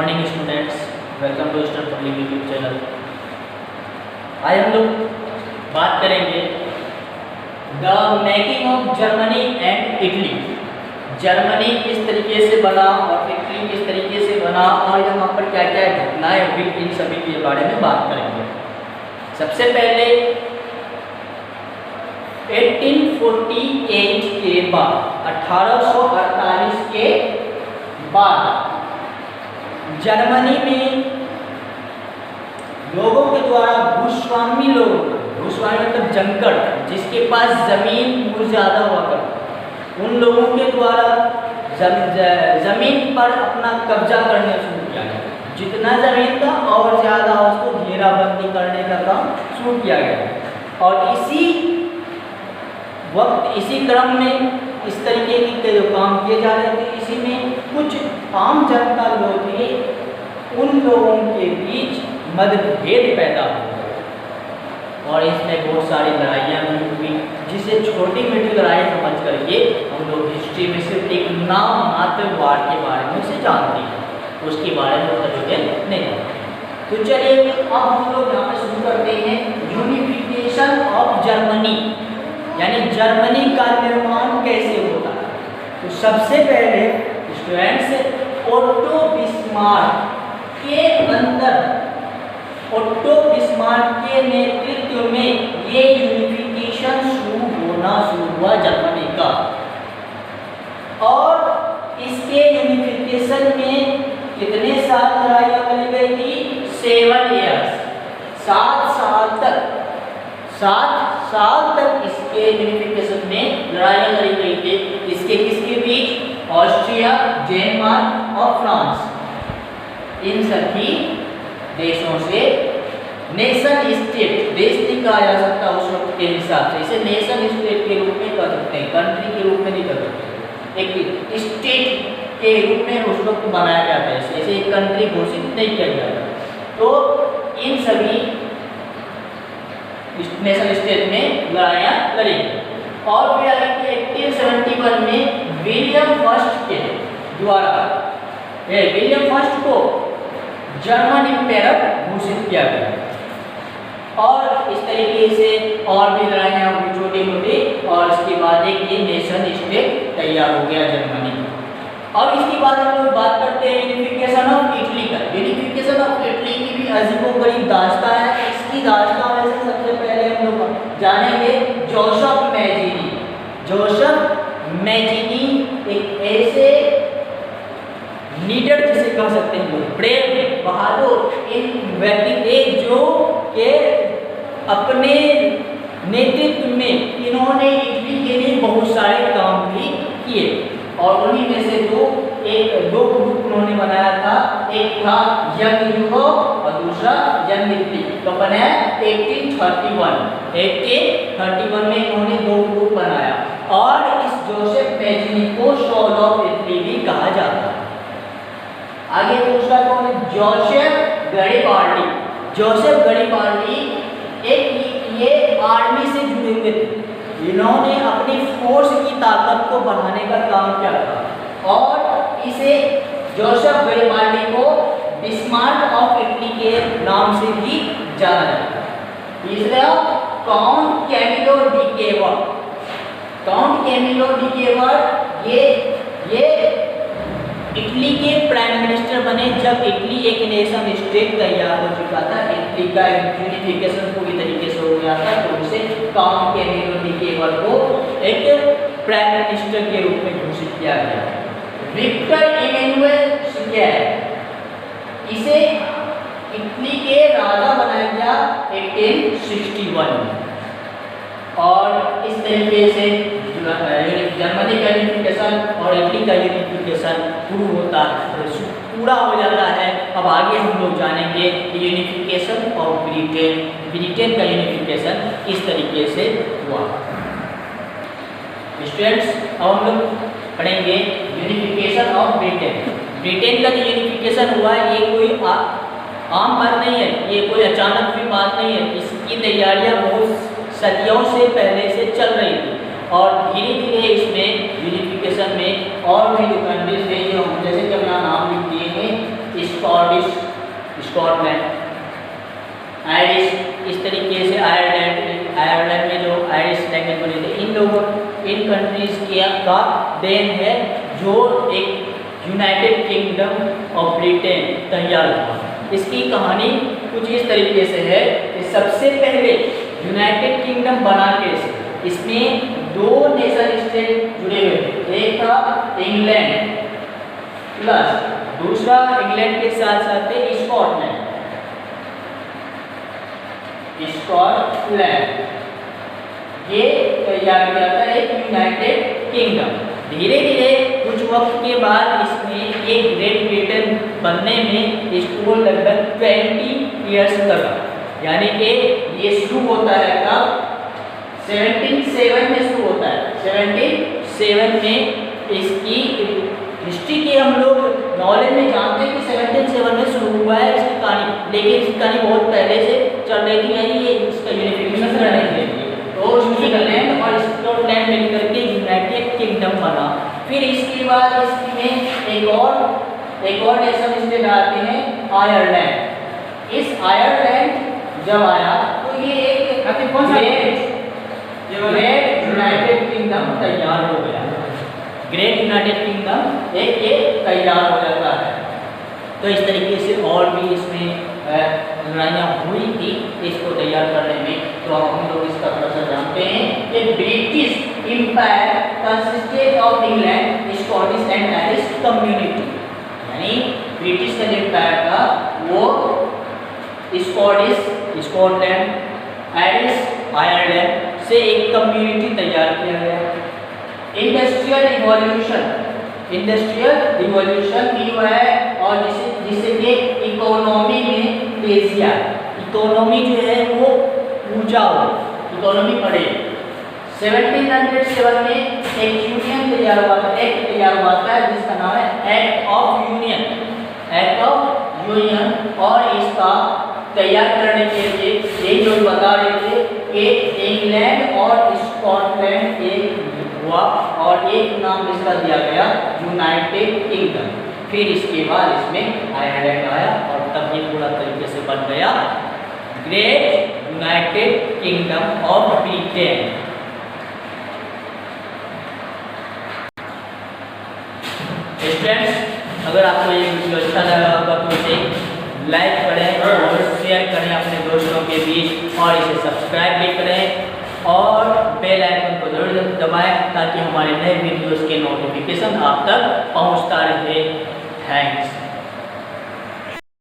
Morning students, welcome to study public YouTube channel. आज हम लोग बात करेंगे the making of Germany and Italy. Germany किस तरीके से बना और इटली किस तरीके से बना और यहाँ पर क्या क्या घटनाएं हुई, इन सभी के बारे में बात करेंगे। सबसे पहले 1848 के बाद 1848 के बाद जर्मनी में लोगों के द्वारा भूस्वामी लोग, भूस्वामी मतलब जंगल, जिसके पास जमीन बहुत ज़्यादा हुआ करती, उन लोगों के द्वारा जमीन पर अपना कब्जा करना शुरू किया गया। जितना जमीन था और ज़्यादा उसको घेराबंदी करने का काम शुरू किया गया। और इसी वक्त, इसी क्रम में इस तरीके के जो काम किए जा रहे थे, इसी में कुछ आम जनता लोग थे, उन लोगों के बीच मतभेद पैदा हो गए और इसमें बहुत सारी लड़ाइयाँ भी हुई, जिसे छोटी मोटी लड़ाई समझ करके हम लोग हिस्ट्री में सिर्फ एक नाम मात्र वार के बारे में से जानते हैं, उसके बारे में तजुर्बे नहीं जानते। तो चलिए अब हम लोग यहाँ पर शुरू करते हैं यूनिफिकेशन ऑफ जर्मनी, यानी जर्मनी का निर्माण कैसे होता है। तो सबसे पहले स्टूडेंट्स ओट्टो बिस्मार्क के अंदर, ओट्टो बिस्मार्क के नेतृत्व में ये यूनिफिकेशन शुरू हुआ जर्मनी का। और इसके यूनिफिकेशन में कितने साल लड़ाइयाँ लड़ी गई थी? 7 ईयर्स, 7 साल तक, 7 साल तक इसके यूनिफिकेशन में लड़ाइयाँ लड़ी गई थी। इसके किसके बीच? ऑस्ट्रिया, डेनमार्क और फ्रांस, इन सभी देशों से। नेशन स्टेट, देश नहीं कहा जा सकता उस वक्त के हिसाब से, इसे नेशन स्टेट के रूप में कर सकते हैं, कंट्री के रूप में नहीं कर सकते, एक स्टेट के रूप में उस वक्त बनाया जाता है, ऐसे एक कंट्री घोषित नहीं किया जाता। तो इन सभी नेशन स्टेट में लड़ाइयाँ लड़ी। और फिर अगर 1871 में विलियम फर्स्ट के द्वारा, विलियम फर्स्ट को जर्मन एम्पायर घोषित किया गया। और इस तरीके से और भी लड़ाइयाँ हुई छोटी मोटी, और इसके बाद एक ये नेशन स्टेट तैयार हो गया जर्मनी। और इसके बाद हम लोग बात करते हैं यूनिफिकेशन ऑफ इटली का। यूनिफिकेशन ऑफ इटली की भी अजीबोगरीब दास्तां है। इसकी दास्तां में से सबसे पहले हम लोग जानेंगे जोसेफ मैजिनी। जोसेफ मैजिनी एक ऐसे लीडर जिसे कह सकते हैं, ब्रेव, बहादुर इन व्यक्ति थे, जो के अपने नेतृत्व में इन्होंने इटली के लिए बहुत सारे काम भी किए। और उन्हीं में से दो ग्रुप उन्होंने बनाया था, एक था यंग यूरोप और दूसरा यंग इटली। तो बनाया 1831 में इन्होंने 2 ग्रुप बनाया। और इस जोसेफ मैजिनी को सोल ऑफ इटली भी कहा जाता है। आगे दूसरा कौन है? Joseph Garibaldi. जोसेफ गैरिबाल्डी ये आर्मी से जुड़े हुए थे। इन्होंने अपनी फोर्स की ताकत को बढ़ाने का काम किया था और इसे जोसेफ गैरिबाल्डी को बिस्मार्क ऑफ इटली के नाम से भी जाना जाता है। तीसरा count Camillo de Cavour. Count Camillo de Cavour ये इटली के प्राइम मिनिस्टर बने जब इटली एक नेशन स्टेट तैयार हो चुका था, इटली का यूनिफिकेशन पूरी तरीके से हो गया था। तो उसे काउंट कैमिलो डी केवर को एक प्राइम मिनिस्टर के रूप में घोषित किया गया। विक्टर इमैनुअल स्क्वायर, इसे इटली के राजा बनाया गया 1861 में। और इस तरीके से जर्मनी का यूनिफिकेशन और इटली का यूनिफिकेशन पूरा हो जाता है। अब आगे हम लोग जानेंगे कि यूनिफिकेशन ऑफ ब्रिटेन का यूनिफिकेशन किस तरीके से हुआ। स्टूडेंट्स, अब हम लोग पढ़ेंगे यूनिफिकेशन ऑफ ब्रिटेन। ब्रिटेन का जो यूनिफिकेशन हुआ, ये कोई आम बात नहीं है, ये कोई अचानक भी बात नहीं है। इसकी तैयारियां बहुत सदियों से पहले से चल रही थी और धीरे धीरे इसमें यूनिफिकेशन में और भी जो कंट्रीज थे, जो जैसे कि अपना नाम लिख दिए हैं, स्कॉटिश, स्कॉटलैंड, आयरिश, इस तरीके से आयरलैंड में जो आयरिश लैंग्वेज बनी थी, इन कंट्रीज के का देन है जो एक यूनाइटेड किंगडम ऑफ ब्रिटेन तैयार हुआ। इसकी कहानी कुछ इस तरीके से है कि सबसे पहले यूनाइटेड किंगडम बना के इसमें दो नेशन स्टेट जुड़े हुए थे, एक था इंग्लैंड प्लस दूसरा इंग्लैंड के साथ साथ स्कॉटलैंड, स्कॉटलैंड ये तैयार किया था एक यूनाइटेड किंगडम। धीरे धीरे कुछ वक्त के बाद इसमें एक ग्रेट ब्रिटेन बनने में इसको लगभग 20 इयर्स लगा, यानी कि ये शुरू होता है कब 1707 में शुरू होता है। 1707 में इसकी हिस्ट्री के हम लोग नॉलेज में जानते हैं कि 1707 में शुरू हुआ है इसकी कहानी, लेकिन इसकी कहानी बहुत पहले से चल रही थी, यानी ये इसका यूनिफिकेशन करने के लिए तो इंग्लैंड और स्कॉटलैंड मिलकर के यूनाइटेड किंगडम बना। फिर इसके बाद इसमें एक और नेशन स्टेट आते हैं आयरलैंड। इस आयरलैंड जब आया तो ये एक ग्रेट यूनाइटेड किंगडम तैयार हो गया। ग्रेट यूनाइटेड किंगडम एक ये तैयार हो जाता है। तो इस तरीके से और भी इसमें लड़ाइयाँ हुई थी इसको तैयार करने में। तो अब हम लोग इसका थोड़ा सा जानते हैं कि British empire consisted of England, Scottish and Irish community, यानी ब्रिटिश का जो इंपायर था वो स्कॉटिश, स्कॉटलैंड, आयरिश, आयरलैंड से एक कम्युनिटी तैयार किया गया। इंडस्ट्रियल रिवॉल्यूशन की हुआ है और जिससे कि इकोनॉमी में तेजी आए, इकोनॉमी जो है वो ऊंचा हो, इकोनॉमी बढ़े। 1707 में एक यूनियन तैयार हुआ था, एक्ट तैयार हुआ था जिसका नाम है act of union, act of union. और इसका तैयार करने के लिए ये जो बता रहे थे कि इंग्लैंड और स्कॉटलैंड एक हुआ और एक नाम इसका दिया गया यूनाइटेड किंगडम। फिर इसके बाद इसमें आयरलैंड आया और तब ये पूरा तरीके से बन गया great United kingdom of Britain. Students, अगर आपको ये वीडियो अच्छा लगा होगा तो इसे लाइक करें और शेयर करें अपने दोस्तों के बीच और इसे सब्सक्राइब भी करें और बेल आइकन को जरूर दबाएं ताकि हमारे नए वीडियोस के नोटिफिकेशन आप तक पहुंचता रहे। थैंक्स।